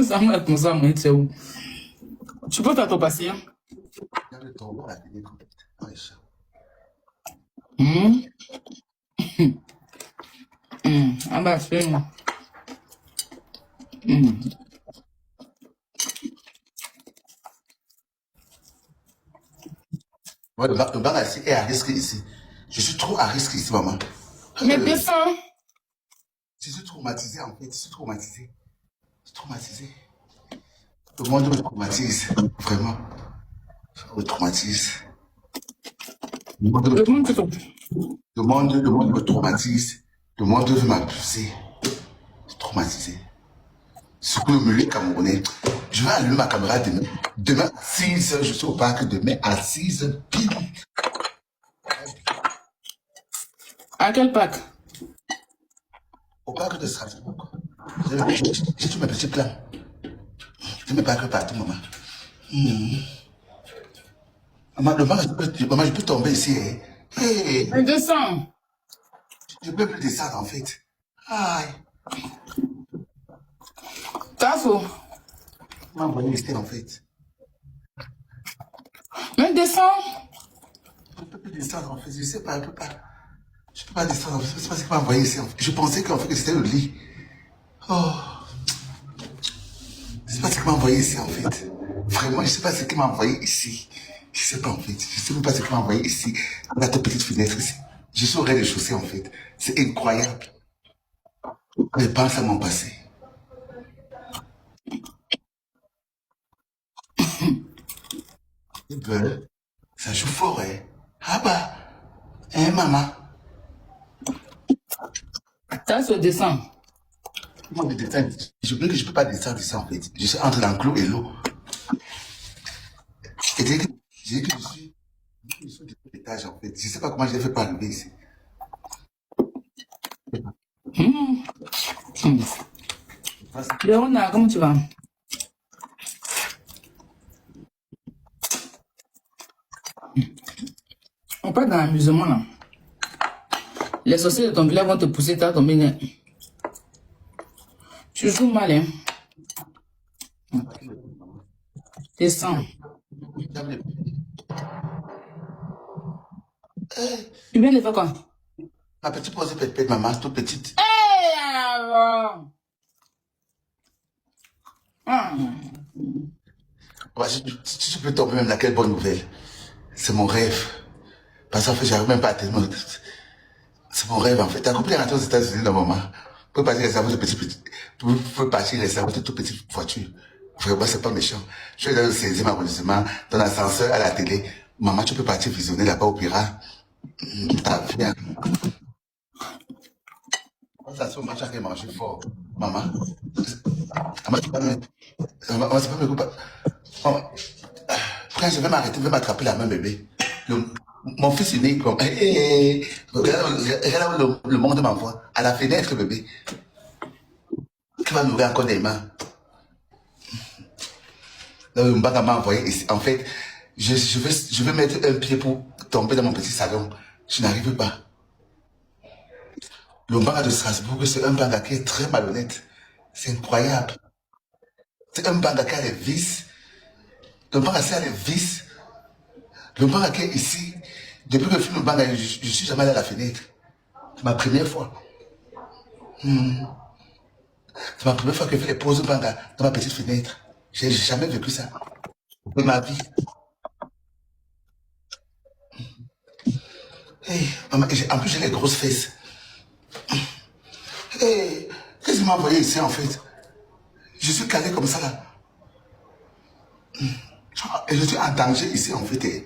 Ça m'a comme ça, moi, c'est où? Tu peux faire ton patient? Ah bah, c'est... Ouais, le bar est à risque ici. Je suis trop à risque ici, maman. Mais descends. Je suis traumatisé, en fait. Je suis traumatisé. Je suis traumatisé. Le monde me traumatise. Vraiment. Ça me traumatise. Le monde me traumatise. Le monde me traumatise. Le monde veut m'abuser. Je suis traumatisé. Surtout le milieu camerounais. Je vais allumer ma caméra demain. Demain à 6h, je suis au parc. Demain à 6h, pile. À quel parc? Au parc de Strasbourg. J'ai tous mes petits plans. Je me parque partout, maman. Maman, je peux tomber ici. Hein. Hey, Mais descends. je peux plus descendre, en fait. Aïe. Tasso. M'a envoyé ici, en fait. Mais descends. Je peux plus descendre, en fait. Je sais pas, je peux pas. Je peux pas descendre, en fait. C'est pas ce qu'il m'a envoyé ici, en fait. Je pensais qu'en fait, que c'était le lit. Oh. Je sais pas ce qu'il m'a envoyé ici, en fait. Vraiment, je sais pas ce qu'il m'a envoyé ici. Je sais pas, en fait. Je sais même pas ce qu'il m'a envoyé ici. La toute petite fenêtre ici. Je suis au rez-de-chaussée, en fait. C'est incroyable. Je pense à mon passé. Et ben, ça joue fort, hein. Ah bah, hein, maman. Tasso, descends. Comment de descendre? Je veux que je peux pas descendre ici, en fait. Je suis entre l'enclos et l'eau. Et dès que je suis au deuxième étage, en fait. Je sais pas comment j'ai fait pour arriver ici. Léona, comment tu vas? On part dans l'amusement là. Les sorciers de ton village vont te pousser, t'as tombé net. Tu joues mal, hein? Descends. Tu viens de faire quoi? Ma petite pose pète, maman, toute petite. Hey, alors. Ouais, si tu peux tomber même là, quelle bonne nouvelle. C'est mon rêve. Parce qu'en fait, j'arrive même pas à tellement. C'est mon rêve, en fait. T'as compris rentrer aux États-Unis, là, maman? Vous pouvez partir rester avec vous pouvez partir rester avec toute petite voiture. Vraiment, c'est pas méchant. Je suis dans le 16e arrondissement, dans l'ascenseur, à la télé. Maman, tu peux partir visionner là-bas au Pira. T'as bien. Ça se mange à manger fort. Maman. Maman, tu peux pas me. Maman, c'est pas me couper. Maman. Frère, je vais m'arrêter, je vais m'attraper la main, bébé. Mon fils unique, comme, regarde où le monde m'envoie. À la fenêtre, bébé. Qui va nourrir encore des mains. Là, le Mbaga m'a envoyé ici. En fait, je vais mettre un pied pour tomber dans mon petit salon. Je n'arrive pas. Le Mbaga de Strasbourg, c'est un Mbaga qui est très malhonnête. C'est incroyable. C'est un Mbaga qui a les vis. Le Mbaga qui a les vis. Le Mbaga qui est ici. Depuis que je filme le Mbaga, je suis jamais allé à la fenêtre. C'est ma première fois. C'est ma première fois que je fais les pauses dans ma petite fenêtre. J'ai jamais vécu ça de ma vie. Hey, maman, en plus, j'ai les grosses fesses. Hey, qu'est-ce qu'il m'a envoyé ici en fait? Je suis calé comme ça là. Et je suis en danger ici en fait. Et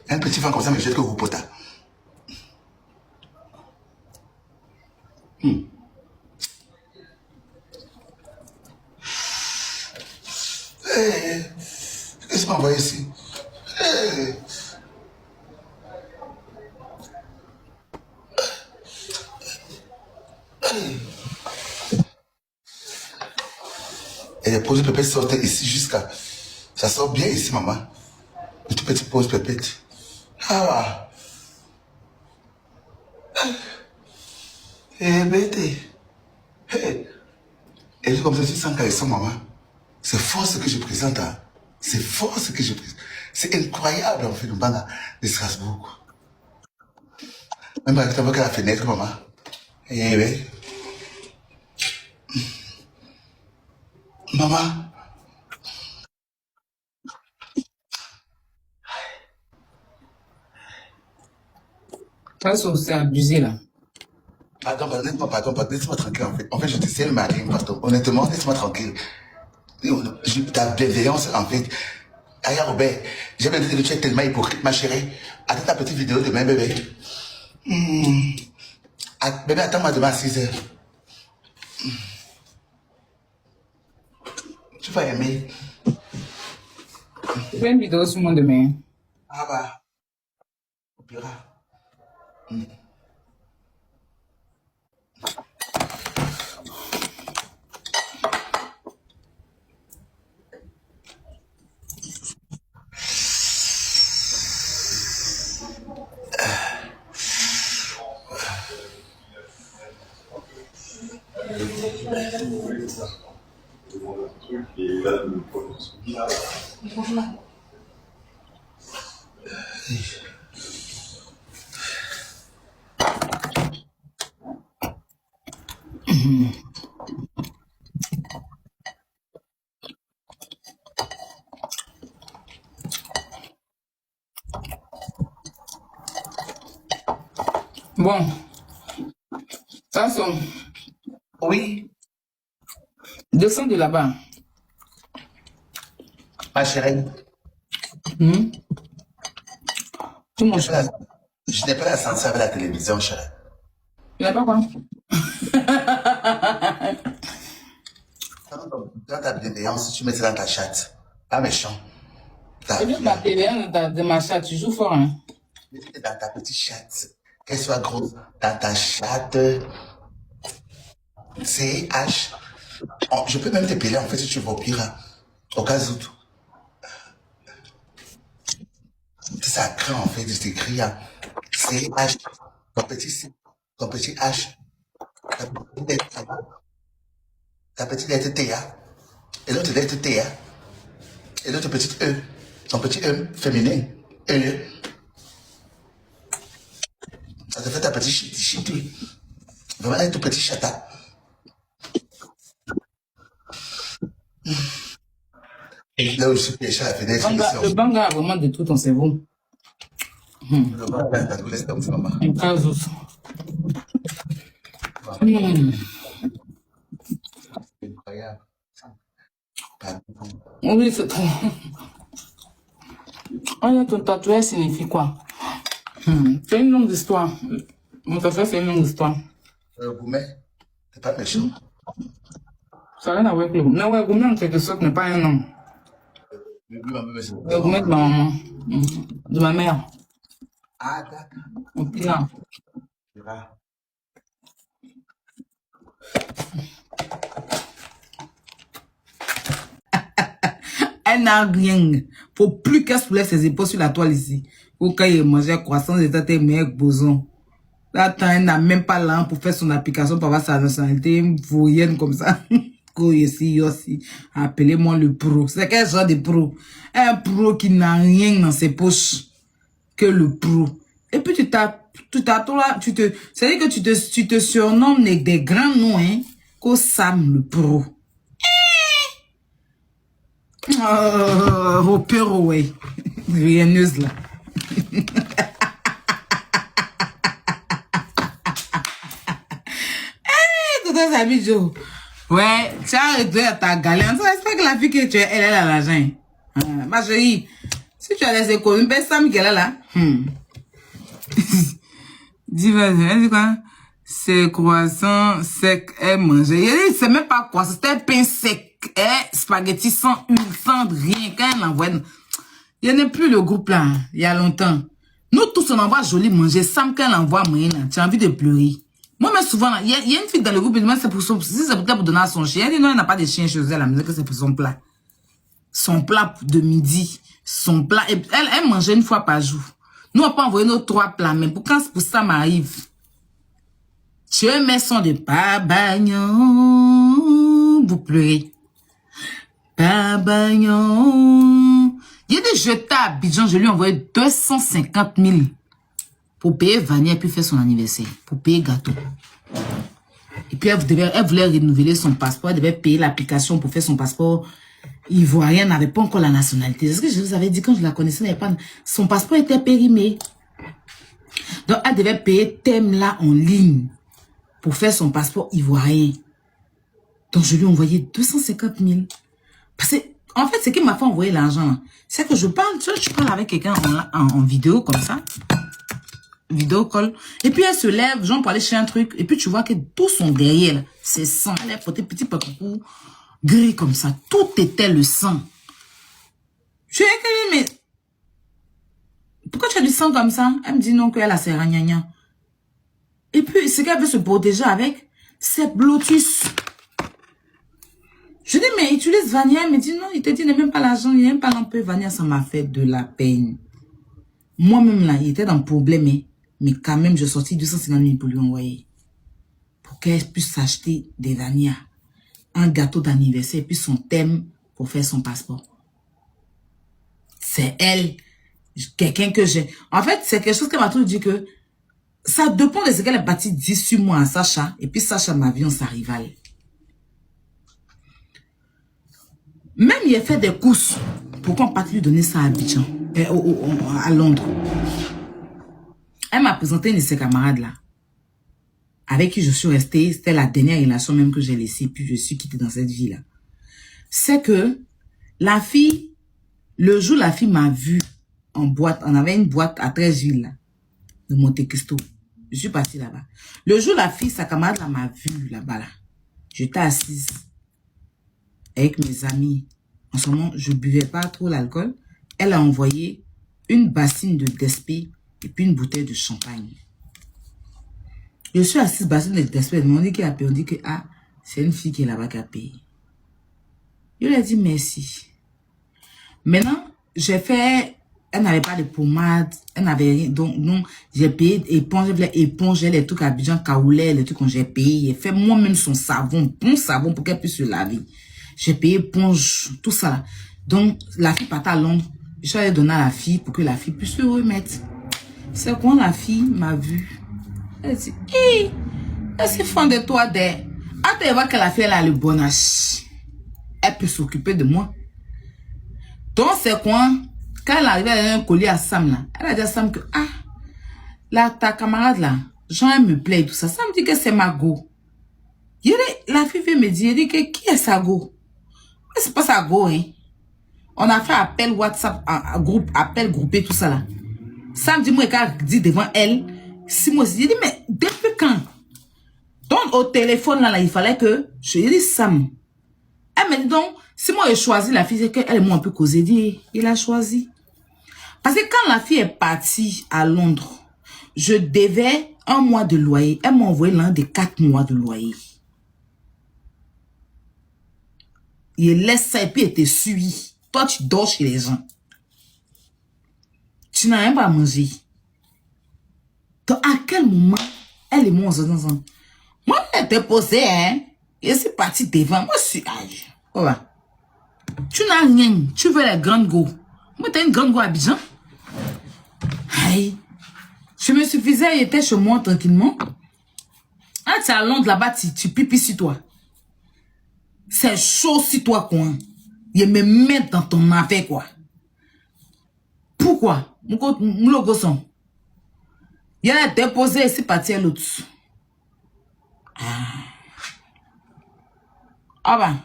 un petit vent comme ça me jette que vous pota. Hey, qu'est-ce qu'il m'a envoyé ici? Hey. Et les pauses pépettes sortaient ici jusqu'à. Ça sort bien ici, maman. Une toute petite pause pépette. Ah, Eh, bébé. Hey. Et je comme ça, tu sens qu'elle est maman. C'est fort ce que je présente. Hein. C'est fort ce que je présente. C'est incroyable, en fait, le banc de Strasbourg. Même avec la fenêtre, maman. Eh oui. Maman. Ça, c'est abusé, là. Pardon, laisse-moi tranquille, en fait. En fait, je te sais le mari, pardon. Honnêtement, laisse-moi tranquille. Ta bienveillance, en fait. Aïe, Robert, j'ai bien dit que tu es tellement hypocrite, ma chérie. Attends ta petite vidéo demain, bébé. Bébé, attends-moi demain à 6h. Tu vas aimer. Je fais une vidéo sur moi demain. Ah bah, on pira. Bon, ça son. Oui, Descends de là-bas. ma chérie. Tu manges pas. Je n'ai pas la sensation avec la télévision, chérie. Tu n'as pas quoi? Dans ta bienveillance, tu mets ça dans ta chatte. Pas méchant. C'est bien ma télé, de ma chatte, tu joues fort, hein? Mets-le dans ta petite chatte. Qu'elle soit grosse. Dans ta chatte. CH. Oh, je peux même t'épeler, en fait, si tu veux au pire. Hein. Au cas où. Ça craint, en fait, de t'écrire. Hein. CH. Ton petit C. Ton petit H. Ta petite lettre T. Hein. Et l'autre lettre T. Hein. Et l'autre petite E. Ton petit E féminin. E. Ça te fait ta petite chiti. Vraiment, un tout petit chata. Là où je suis péché à la fenêtre. Le banga a vraiment détruit ton cerveau. Le banga, t'as tout laissé comme ça, maman. Un cas autre. Incroyable. Oui, c'est trop. Oh, ton tatouage signifie quoi? C'est une longue histoire. Mon tatouage, c'est une longue histoire. Gourmet, t'es pas méchant. Ça n'a rien à voir avec le gourmet. Ouais, gourmet, en quelque sorte, n'est pas un nom. Le gourmet de ma maman. De ma mère. Ah, d'accord. Au pire. Elle n'a rien. Faut plus qu'elle soulève ses épaules sur la toile ici. Faut qu'elle mange un croissant et tes meilleurs boson. Là, elle n'a même pas l'âme pour faire son application pour avoir sa nationalité voyenne comme ça. Aussi. Appelez-moi le pro. C'est quel genre de pro? Un pro qui n'a rien dans ses poches que le pro. Et puis c'est-à-dire que tu te surnommes des grands noms, hein, qu'au Sam le pro. Au pire, ouais. Rieneuse là. Tout ça, Joe. Ouais, tu as arrêté à ta galère. J'espère que la fille que tu es, elle a l'argent. Ma chérie, si tu as laissé quoi, une belle Sam qu'elle a là. Dis-moi, elle dit quoi? C'est croissant sec et manger. C'est même pas croissant, c'était un pain sec et spaghetti sans huile, sans rien. Quand elle l'envoie, il n'y en a plus le groupe là, il y a longtemps. Nous tous on envoie joli manger. Sam quand elle envoie moyen, tu as envie de pleurer. Moi même souvent, il y a une fille dans le groupe, elle dit c'est pour son, si c'est pour donner à son chien. Elle dit non, elle n'a pas de chien chez elle, elle me dit que c'est pour son plat. Son plat de midi, son plat. Elle mangeait une fois par jour. Nous on peut envoyer nos 3 plats, mais pour quand ça m'arrive. Je mets son de Babagnon. Vous pleurez. Babagnon. Il a dit, je t'ai à Abidjan, je lui ai envoyé 250 000 pour payer Vania et puis faire son anniversaire. Pour payer gâteau. Et puis elle voulait renouveler son passeport. Elle devait payer l'application pour faire son passeport ivoirien. Elle n'avait pas encore la nationalité. C'est ce que je vous avais dit quand je la connaissais. Son passeport était périmé. Donc elle devait payer thème là en ligne pour faire son passeport ivoirien. Donc je lui ai envoyé 250 000. Parce que, en fait, ce qui m'a fait envoyer l'argent, c'est que je parle, tu vois, je parle avec quelqu'un en vidéo comme ça. Vidéo call. Et puis elle se lève, genre pour aller chez un truc. Et puis tu vois que tout son derrière, c'est sang. Elle a porté petit papou gris comme ça. Tout était le sang. Je lui ai dit, mais pourquoi tu as du sang comme ça? Elle me dit non, qu'elle a ses ragnagnas. Et puis ce qu'elle veut se protéger avec, c'est Bluetooth. Je dis, mais utilise Vania. Elle me dit non, il te dit, il n'a même pas l'argent, il n'a même pas l'empêche. Vania, ça m'a fait de la peine. Moi-même là, il était dans le problème. Mais quand même, j'ai sorti 250 000 pour lui envoyer. Pour qu'elle puisse s'acheter des Vania. Un gâteau d'anniversaire, puis son thème pour faire son passeport. C'est elle. Quelqu'un que j'ai. En fait, c'est quelque chose qu'elle m'a toujours dit que ça dépend de ce qu'elle est partie 18 mois à Sacha. Et puis Sacha m'a vu en sa rivale. Même il a fait des courses. Pourquoi on part lui donner ça à Abidjan, à Londres? Elle m'a présenté une de ses camarades là, avec qui je suis restée. C'était la dernière relation même que j'ai laissée, puis je suis quittée dans cette vie là. C'est que la fille, le jour la fille m'a vue en boîte, on avait une boîte à 13 villes là, de Monte Cristo. Je suis partie là-bas. Le jour la fille, sa camarade là m'a vue là-bas là. J'étais assise avec mes amis. En ce moment, je buvais pas trop l'alcool. Elle a envoyé une bassine de Despé et puis une bouteille de champagne. Je suis assise, bassine de Despé. Elle m'a dit qu'elle a payé. On dit que ah, c'est une fille qui est là-bas qui a payé. Je lui ai dit merci. Maintenant, j'ai fait... Elle n'avait pas de pommade. Elle n'avait rien. Donc, non, j'ai payé éponge. Elle éponger les trucs à Abidjan, Kaoulé, les trucs que j'ai payé. J'ai fait moi-même son savon, bon savon pour qu'elle puisse se laver. J'ai payé éponge, tout ça là. Donc, la fille partait à Londres. Je suis allée donner à la fille pour que la fille puisse se remettre. C'est quand la fille m'a vue. Elle dit, hé, elle s'est fan de toi des... Ah, tu vois que la fille, elle a le bon âge. Elle peut s'occuper de moi. Donc, c'est quoi? Quand elle arrivait à un collier à Sam là, elle a dit à Sam que, ah, là, ta camarade là, Jean, elle me plaît et tout ça. Sam me dit que c'est ma go. La fille vient me dire, elle dit que qui est sa go? C'est pas sa go, hein. On a fait appel WhatsApp, appel groupé, tout ça là. Sam dit, moi, quand elle dit devant elle, si moi, j'ai dit, mais depuis quand? Donc, au téléphone là, il fallait que, je lui ai dit, Sam. Elle me dit donc, si moi, j'ai choisi la fille, c'est qu'elle et moi, on peut causer. Il a choisi. Parce que quand la fille est partie à Londres, je devais 1 mois de loyer. Elle m'a envoyé l'un des 4 mois de loyer. Il laisse ça et puis il te suit. Toi, tu dors chez les gens. Tu n'as rien pas à manger. Donc, à quel moment, elle et moi, on se dit, moi, elle était posée, hein. Et c'est parti devant. Moi, je suis âge. Voilà. Tu n'as rien. Tu veux les grandes go. Moi, t'as une grande go à Abidjan. Aïe. Je me suffisais, il était chez moi tranquillement. Ah, tu es à Londres là-bas, tu pipis sur toi. C'est chaud sur toi, quoi. Il me met dans ton affaire, quoi. Pourquoi? Mon logo son. Il a déposé et c'est parti à l'autre. Ah bah.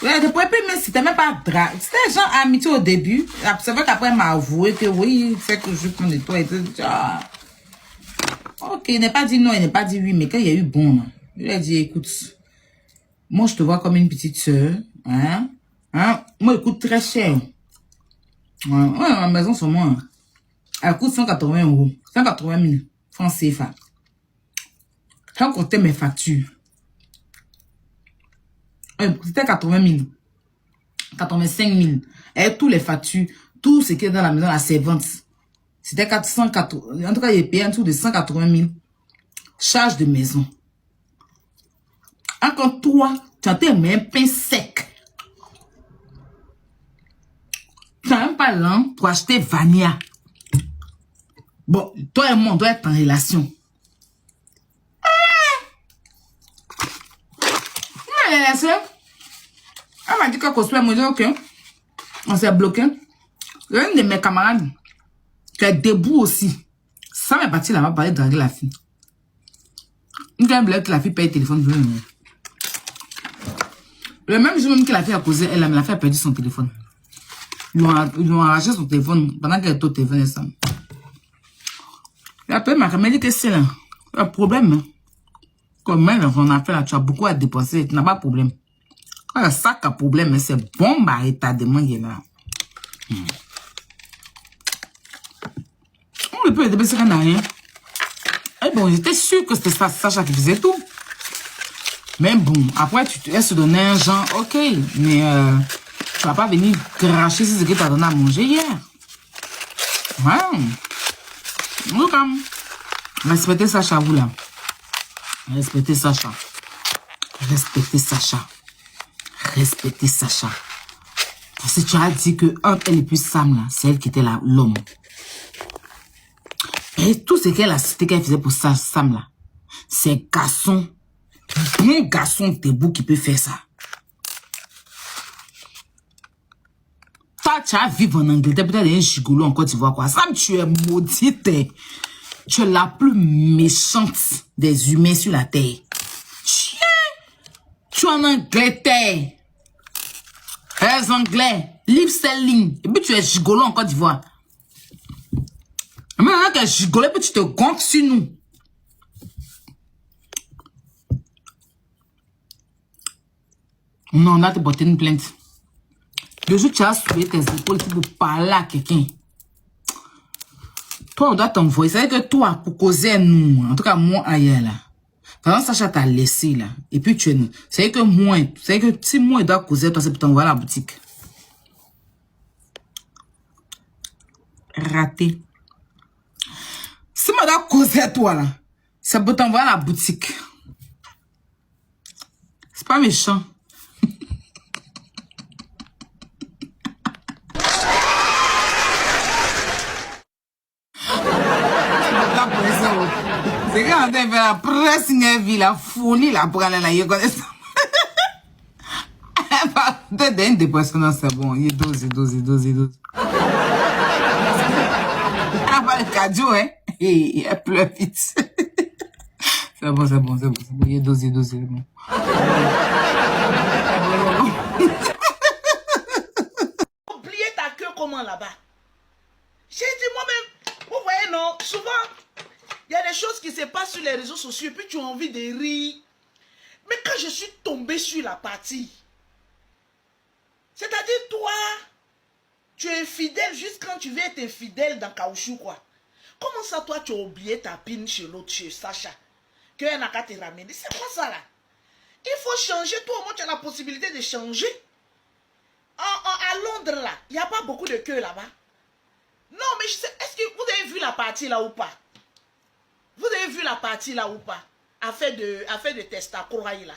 Ouais, depuis, mais c'était même pas drôle. C'était genre amitié au début. C'est vrai qu'après, elle m'a avoué que oui, c'est que je prends de toi et tout. Ah. Ok, il n'est pas dit non, il n'est pas dit oui, mais quand il y a eu bon, il a dit, écoute, moi, je te vois comme une petite soeur. Hein? Hein? Moi, elle coûte très cher. Ouais, la maison, sur moi, elle coûte 180 €. 180 000 francs CFA. Quand compter mes factures. C'était 80 000. 85 000. Et tous les factures, tout ce qui est dans la maison, la servante. C'était 480, en tout cas, il payait un truc de 180 000. Charge de maison. Encore toi, tu as un pain sec. Tu n'as même pas l'an pour acheter Vania. Bon, toi et moi, on doit être en relation. Elle m'a dit que cosplay, moi, j'ai dit, ok. On s'est bloqué. Il y a une de mes camarades qui est debout aussi. Ça m'est parti là-bas pour aller draguer la fille. Une fois, la fille paye le téléphone. Le même jour même que la fille a causé, elle a fait perdu son téléphone. Ils lui ont arraché son téléphone pendant qu'elle était au téléphone ensemble. Il a appelé ma camarade, dit que c'est là. Un problème. Comme même on a fait là, tu as beaucoup à dépenser, tu n'as pas de problème. Quand ça a problème, c'est bon, bah, état de moi, il est là. On ne peut dépenser qu'on n'a rien. Et bon, j'étais sûr que c'était Sacha qui faisait tout. Mais bon, après, elle se donnait un genre, ok, mais tu vas pas venir cracher sur ce que tu as donné à manger hier. Ouais. Donc, respectez Sacha, vous là. Respectez Sacha. Respectez Sacha. Respectez Sacha. Parce que tu as dit que entre elle et puis Sam, là, c'est elle qui était l'homme. Et tout ce qu'elle a cité qu'elle faisait pour Sam, là, c'est garçon. Un garçon debout qui peut faire ça. Toi, tu as vécu en Angleterre, peut-être un gigolo en Côte d'Ivoire, quoi. Sam, tu es maudite. Tu es la plus méchante des humains sur la terre. Tu es en Angleterre. Les Anglais, live selling. Et puis tu es gigolo en Côte d'Ivoire. Mais maintenant que tu es gigolo, et puis tu te gonfles sur nous. Non, on a te porté une plainte. Le jour où tu as soulevé tes épaules, tu peux parler à quelqu'un. Toi, on doit t'envoyer. C'est vrai que toi, pour causer nous, en tout cas, moi, ailleurs, là. Quand Sacha t'a laissé, là, et puis tu es nous. C'est vrai que moi, c'est vrai que si moi, il doit causer, toi, c'est pour t'envoyer à la boutique. Raté. Si moi, dois causer, toi, là, c'est pour t'envoyer à la boutique. C'est pas méchant. C'est quand on fait la presse, une vie, la folie, la pour aller là, il connaît ça. Peut-être une dépression, non, c'est bon. Il est dose. Ah, pas le cadeau, hein. Il pleure vite. C'est bon. Il est dose, c'est bon. Oubliez ta queue comment là-bas. J'ai dit moi-même, vous voyez non, souvent, il y a des choses qui se passent sur les réseaux sociaux et puis tu as envie de rire. Mais quand je suis tombé sur la partie, c'est-à-dire toi, tu es fidèle juste quand tu veux être infidèle dans caoutchouc quoi. Comment ça toi tu as oublié ta pine chez l'autre, chez Sacha, qu'elle n'a qu'à te ramener? C'est quoi ça là? Il faut changer, toi au moins tu as la possibilité de changer. À Londres là, il n'y a pas beaucoup de queue là-bas. Non mais je sais, est-ce que vous avez vu la partie là ou pas? Vous avez vu la partie là ou pas? Affaire de Testacoraï là.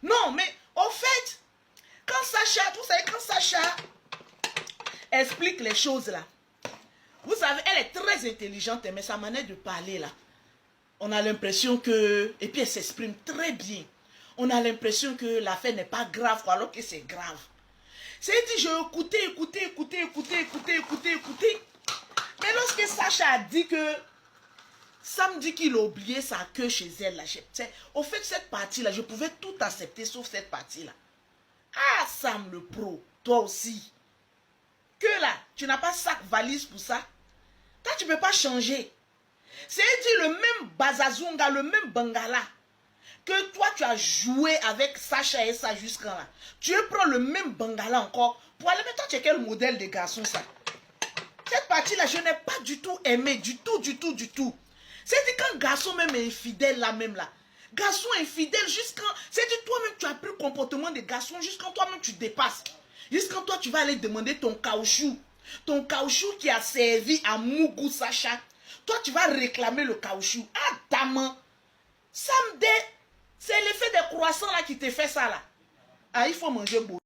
Non, mais au fait, quand Sacha, vous savez, quand Sacha explique les choses là, vous savez, elle est très intelligente, mais sa manière de parler là, on a l'impression que, et puis elle s'exprime très bien, on a l'impression que l'affaire n'est pas grave, alors que c'est grave. C'est dit, j'ai écouté. Mais lorsque Sacha a dit que Sam dit qu'il a oublié sa queue chez elle. Là. Au fait, cette partie-là, je pouvais tout accepter sauf cette partie-là. Ah, Sam le pro, toi aussi. Que là, tu n'as pas sac valise pour ça. Toi, tu ne peux pas changer. C'est dit le même Bazazunga, le même Bangala que toi, tu as joué avec Sacha et ça jusqu'à là. Tu prends le même Bangala encore pour aller. Mais toi, tu es quel modèle de garçon ça? Cette partie-là, je n'ai pas du tout aimé, du tout. C'est-à-dire quand garçon même est infidèle là même là. Garçon infidèle jusqu'à... C'est-à-dire toi-même tu as pris le comportement de garçon jusqu'à toi-même tu dépasses. Jusqu'à toi tu vas aller demander ton caoutchouc. Ton caoutchouc qui a servi à Mougou Sacha. Toi, tu vas réclamer le caoutchouc. Ah, dame. Samedi, c'est l'effet des croissants là qui te fait ça là. Ah, il faut manger beau.